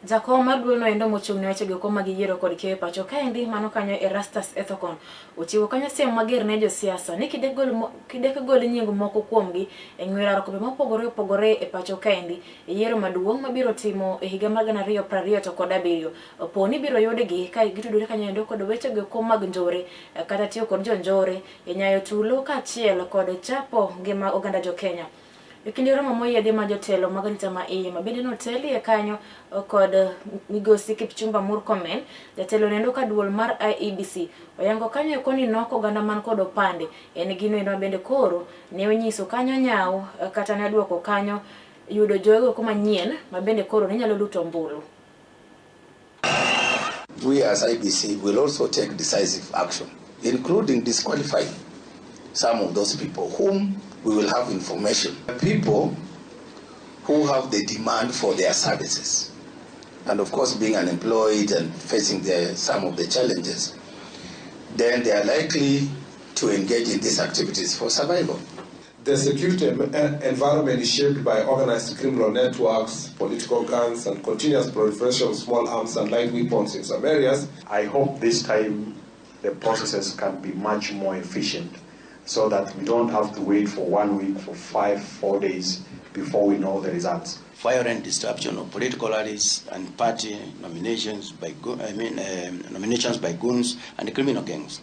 Jakom mar duolno endo mochung' ne weche go mag yiero kod keyo pacho kaendi mano kanyo Erastus Ethekon ochiwo kanyo siem mager ne josiasa ni kidek gol nying moko kuomgi e ng'we rakobe mopogore opogore e pacho kaendi e yiero maduong' mabiro timo e higa mar 2020 to kod 7 oponi biro yudgi ka gitudore kanyo endo kod weche go mag njore kata tiyo kod jonjore e nyayo tulo kaachiel kod chapo ngima oganda jo Kenya. Kinde romo moyiedhi ma jotelo mag arita ma iye mabende noteli e kanyo kod migosi Kipchumba Murkomen jatelo nendo ka duol mar Iebc oyango kanyo koni noko oganda man kod opande en gino eno bende koro ne onyiso kanyo nyawo kata ne duoko kanyo yudo jogo manyien mabende koro ne nyalo luto ombulu. We as Iebc will also take decisive action, including disqualifying some of those people whom we will have information. People who have the demand for their services, and of course being unemployed and facing some of the challenges, then they are likely to engage in these activities for survival. The security environment is shaped by organized criminal networks, political gangs, and continuous proliferation of small arms and light weapons in some areas. I hope this time the processes can be much more efficient, so that we don't have to wait for 1 week, for 4 days before we know the results. Violent disruption of political rallies and party nominations by goons and criminal gangs.